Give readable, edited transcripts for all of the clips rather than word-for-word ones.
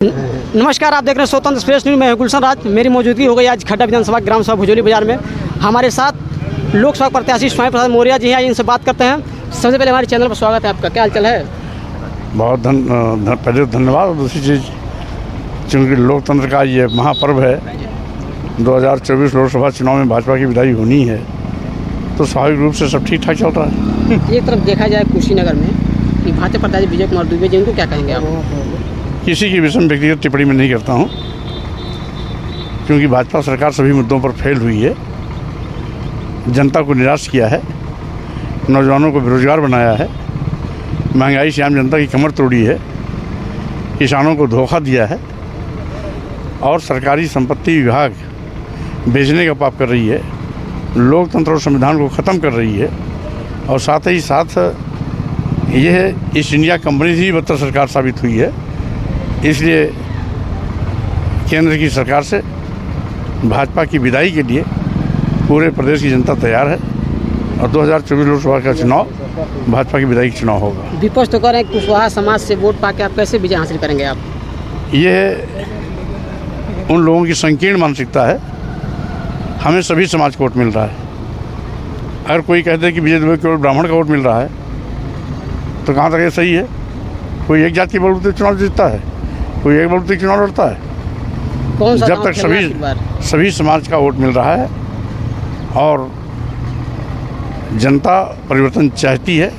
नमस्कार, आप देख रहे हैं स्वतंत्र एक्सप्रेस न्यूज़ में गुलशन राज। मेरी मौजूदगी हो गई आज खड्डा विधानसभा ग्राम सभा भुजोली बाजार में। हमारे साथ लोकसभा प्रत्याशी स्वामी प्रसाद मौर्य जी हैं, इनसे बात करते हैं। सबसे पहले हमारे चैनल पर स्वागत है आपका, क्या हालचाल है? बहुत पहले धन्यवाद। और दूसरी चीज़, चूँकि लोकतंत्र का ये महापर्व है, 2024 लोकसभा चुनाव में भाजपा की विदाई होनी है, तो स्वाभाविक रूप से सब ठीक ठाक चल रहा है। एक तरफ देखा जाए कुशीनगर में कि भाजपा प्रत्याशी विजय कुमार दुबे जी, इनको क्या कहेंगे आप? किसी की विषय में व्यक्तिगत टिप्पणी में नहीं करता हूँ, क्योंकि भाजपा सरकार सभी मुद्दों पर फेल हुई है, जनता को निराश किया है, नौजवानों को बेरोजगार बनाया है, महंगाई से आम जनता की कमर तोड़ी है, किसानों को धोखा दिया है और सरकारी संपत्ति विभाग बेचने का पाप कर रही है, लोकतंत्र और संविधान को ख़त्म कर रही है। और साथ ही साथ यह ईस्ट इंडिया कंपनी से भी बदतर सरकार साबित हुई है। इसलिए केंद्र की सरकार से भाजपा की विदाई के लिए पूरे प्रदेश की जनता तैयार है और 2024 लोकसभा का चुनाव भाजपा की विदाई का चुनाव होगा। विपक्ष तो कर रहे हैं कुशवाहा समाज से वोट पाके आप कैसे विजय हासिल करेंगे आप? ये उन लोगों की संकीर्ण मानसिकता है। हमें सभी समाज को वोट मिल रहा है। अगर कोई कहते हैं कि विजय दुबे केवल ब्राह्मण का वोट मिल रहा है, तो कहाँ तक ये सही है? कोई एक जाति के बलबूते चुनाव जीतता है, कोई एक बलबूते चुनाव लड़ता है। कौन सा जब तक सभी समाज का वोट मिल रहा है और जनता परिवर्तन चाहती है,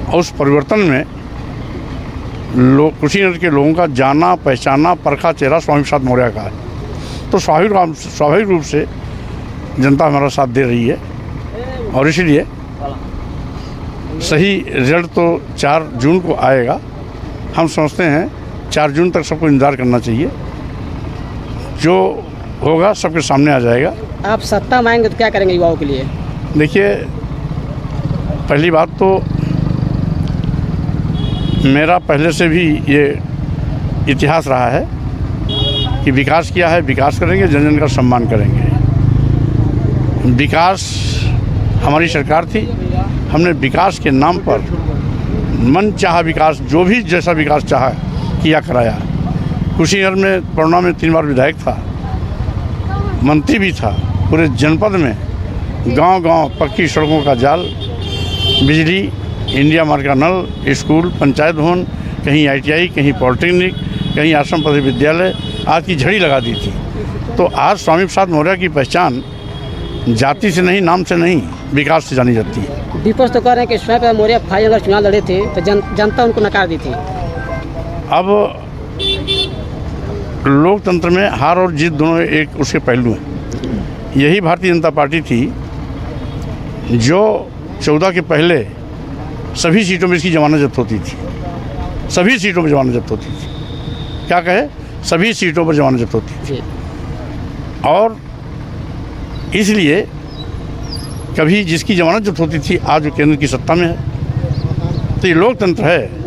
और उस परिवर्तन में कुशीनगर के लोगों का जाना पहचाना परखा चेहरा स्वामी प्रसाद मौर्य का है, तो स्वाभाविक रूप से जनता हमारा साथ दे रही है। और इसलिए सही रिजल्ट तो 4 जून को आएगा। हम समझते हैं 4 जून तक सबको इंतज़ार करना चाहिए, जो होगा सबके सामने आ जाएगा। आप सत्ता में आएंगे तो क्या करेंगे युवाओं के लिए? देखिए, पहली बात तो मेरा पहले से भी ये इतिहास रहा है कि विकास किया है, विकास करेंगे, जन जन का सम्मान करेंगे। विकास हमारी सरकार थी, हमने विकास के नाम पर मन चाहा विकास, जो भी जैसा विकास चाहा किया कराया। कुशीनगर में परुणा में 3 बार विधायक था, मंत्री भी था। पूरे जनपद में गांव-गांव पक्की सड़कों का जाल, बिजली, इंडिया मार्ग का नल, स्कूल, पंचायत भवन, कहीं ITI, कहीं पॉलिटेक्निक, कहीं आश्रम पद्धति विद्यालय, आज की झड़ी लगा दी थी। तो आज स्वामी प्रसाद मौर्य की पहचान जाति से नहीं, नाम से नहीं, विकास से जानी जाती है। विपक्ष तो कह रहे हैं कि स्वामी प्रसाद मौर्य फाइल अगर चुनाव लड़े थे तो जनता उनको नकार दी थी। अब लोकतंत्र में हार और जीत दोनों एक उसके पहलू हैं। यही भारतीय जनता पार्टी थी जो 14 के पहले सभी सीटों में इसकी जमानत जब्त होती थी, सभी सीटों पर जमानत जब्त होती थी। क्या कहे? सभी सीटों पर जमानत जब्त होती थी। और इसलिए कभी जिसकी जमानत जब्त होती थी, आज वो केंद्र की सत्ता में है। तो ये लोकतंत्र है।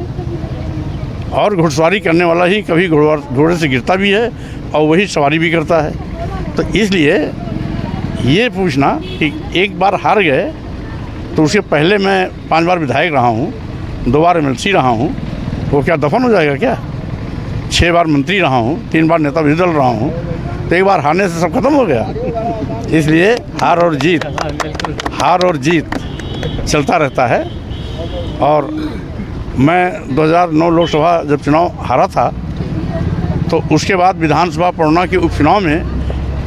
और घुड़सवारी करने वाला ही कभी घोड़े से गिरता भी है और वही सवारी भी करता है। तो इसलिए ये पूछना कि एक बार हार गए तो उसके पहले मैं 5 बार विधायक रहा हूँ, 2 बार MLC रहा हूँ, वो क्या दफन हो जाएगा क्या? 6 बार मंत्री रहा हूँ, 3 बार नेता विरोधी दल रहा हूँ, तो एक बार हारने से सब खत्म हो गया? इसलिए हार और जीत चलता रहता है। और मैं 2009 लोकसभा जब चुनाव हारा था, तो उसके बाद विधानसभा परुणा के उपचुनाव में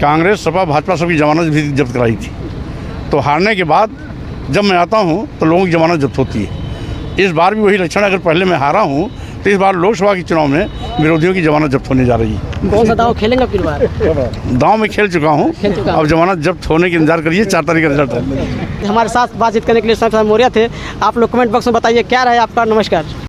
कांग्रेस सपा भाजपा सबकी जमानत भी जब्त कराई थी। तो हारने के बाद जब मैं आता हूँ तो लोगों की जमानत जब्त होती है। इस बार भी वही लक्षण, अगर पहले मैं हारा हूँ तो इस बार लोकसभा के चुनाव में विरोधियों की जमानत जब्त होने जा रही है। कौन सा दांव खेलेंगे फिर बार? दांव में खेल चुका हूँ, अब जमानत जब्त होने के इंतजार करिए। 4 तारीख का रिजल्ट है। हमारे साथ बातचीत करने के लिए स्वामी प्रसाद मौर्य थे। आप लोग कमेंट बॉक्स में बताइए क्या रहा है आपका। नमस्कार।